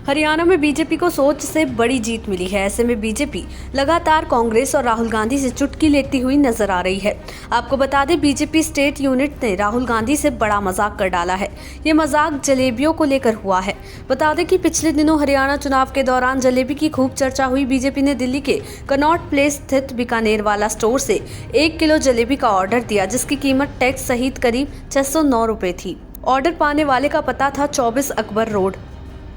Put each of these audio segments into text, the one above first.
हरियाणा में बीजेपी को सोच से बड़ी जीत मिली है। ऐसे में बीजेपी लगातार कांग्रेस और राहुल गांधी से चुटकी लेती हुई नजर आ रही है। आपको बता दें, बीजेपी स्टेट यूनिट ने राहुल गांधी से बड़ा मजाक कर डाला है। ये मजाक जलेबियों को लेकर हुआ है। बता दें कि पिछले दिनों हरियाणा चुनाव के दौरान जलेबी की खूब चर्चा हुई। बीजेपी ने दिल्ली के कनॉट प्लेस स्थित बीकानेर वाला स्टोर से 1 किलो जलेबी का ऑर्डर दिया, जिसकी कीमत टैक्स सहित करीब 609 रुपए थी। ऑर्डर पाने वाले का पता था 24 अकबर रोड,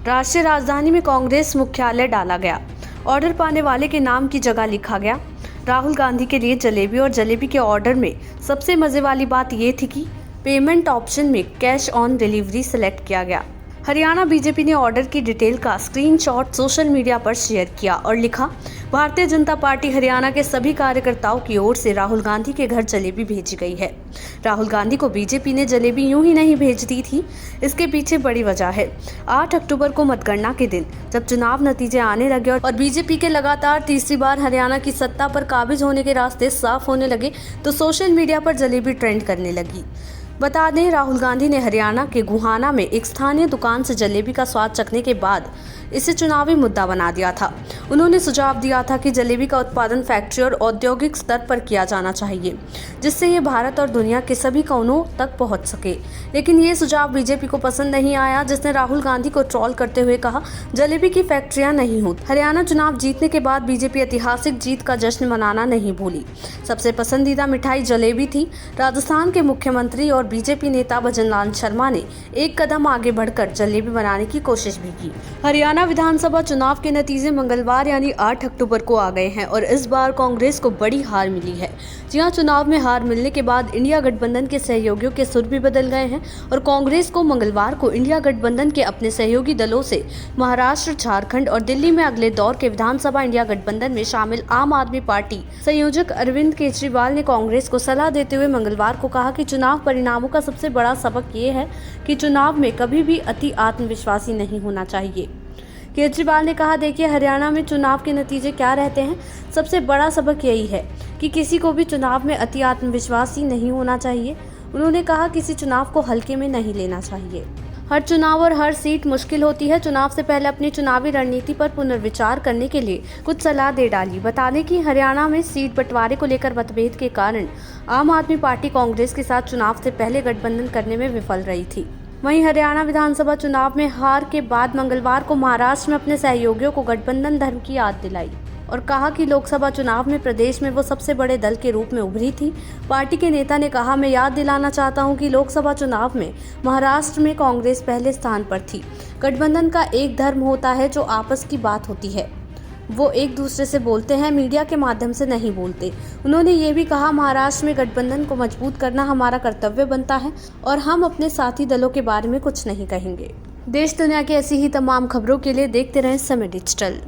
राष्ट्रीय राजधानी में कांग्रेस मुख्यालय डाला गया। ऑर्डर पाने वाले के नाम की जगह लिखा गया राहुल गांधी के लिए जलेबी। और जलेबी के ऑर्डर में सबसे मजे वाली बात ये थी कि पेमेंट ऑप्शन में कैश ऑन डिलीवरी सेलेक्ट किया गया। हरियाणा बीजेपी ने ऑर्डर की डिटेल का स्क्रीनशॉट सोशल मीडिया पर शेयर किया और लिखा, भारतीय जनता पार्टी हरियाणा के सभी कार्यकर्ताओं की ओर से राहुल गांधी के घर जलेबी भेजी गई है। राहुल गांधी को बीजेपी ने जलेबी यूं ही नहीं भेज दी थी, इसके पीछे बड़ी वजह है। 8 अक्टूबर को मतगणना के दिन जब चुनाव नतीजे आने लगे और बीजेपी के लगातार तीसरी बार हरियाणा की सत्ता पर काबिज होने के रास्ते साफ होने लगे, तो सोशल मीडिया पर जलेबी ट्रेंड करने लगी। बता दें, राहुल गांधी ने हरियाणा के गुहाना में एक स्थानीय दुकान से जलेबी का स्वाद चखने के बाद इसे चुनावी मुद्दा बना दिया था। उन्होंने सुझाव दिया था कि जलेबी का उत्पादन फैक्ट्री और औद्योगिक स्तर पर किया जाना चाहिए, जिससे ये भारत और दुनिया के सभी कोनों तक पहुंच सके। लेकिन ये सुझाव बीजेपी को पसंद नहीं आया, जिसने राहुल गांधी को ट्रोल करते हुए कहा, जलेबी की फैक्ट्रियां नहीं होती। हरियाणा चुनाव जीतने के बाद बीजेपी ऐतिहासिक जीत का जश्न मनाना नहीं भूली। सबसे पसंदीदा मिठाई जलेबी थी। राजस्थान के मुख्यमंत्री और बीजेपी नेता भजनलाल शर्मा ने एक कदम आगे बढ़कर जलेबी बनाने की कोशिश भी की। हरियाणा विधानसभा चुनाव के नतीजे मंगलवार यानी 8 अक्टूबर को आ गए हैं और इस बार कांग्रेस को बड़ी हार मिली है। जी हां, चुनाव में हार मिलने के बाद इंडिया गठबंधन के सहयोगियों के सुर भी बदल गए हैं और कांग्रेस को मंगलवार को इंडिया गठबंधन के अपने सहयोगी दलों से महाराष्ट्र, झारखंड और दिल्ली में अगले दौर के विधानसभा इंडिया गठबंधन में शामिल आम आदमी पार्टी संयोजक अरविंद केजरीवाल ने कांग्रेस को सलाह देते हुए मंगलवार को कहा कि चुनाव परिणामों का सबसे बड़ा सबक ये है कि चुनाव में कभी भी अति आत्मविश्वासी नहीं होना चाहिए। केजरीवाल ने कहा, देखिए, हरियाणा में चुनाव के नतीजे क्या रहते हैं, सबसे बड़ा सबक यही है कि किसी को भी चुनाव में अति आत्मविश्वासी नहीं होना चाहिए। उन्होंने कहा, किसी चुनाव को हल्के में नहीं लेना चाहिए। हर चुनाव और हर सीट मुश्किल होती है। चुनाव से पहले अपनी चुनावी रणनीति पर पुनर्विचार करने के लिए कुछ सलाह दे डाली। बता दें कि हरियाणा में सीट बंटवारे को लेकर मतभेद के कारण आम आदमी पार्टी कांग्रेस के साथ चुनाव से पहले गठबंधन करने में विफल रही थी। वहीं हरियाणा विधानसभा चुनाव में हार के बाद मंगलवार को महाराष्ट्र में अपने सहयोगियों को गठबंधन धर्म की याद दिलाई और कहा कि लोकसभा चुनाव में प्रदेश में वो सबसे बड़े दल के रूप में उभरी थी। पार्टी के नेता ने कहा, मैं याद दिलाना चाहता हूं कि लोकसभा चुनाव में महाराष्ट्र में कांग्रेस पहले स्थान पर थी। गठबंधन का एक धर्म होता है जो आपस की बात होती है, वो एक दूसरे से बोलते हैं, मीडिया के माध्यम से नहीं बोलते। उन्होंने ये भी कहा, महाराष्ट्र में गठबंधन को मजबूत करना हमारा कर्तव्य बनता है और हम अपने साथी दलों के बारे में कुछ नहीं कहेंगे। देश दुनिया की ऐसी ही तमाम खबरों के लिए देखते रहें समय डिजिटल।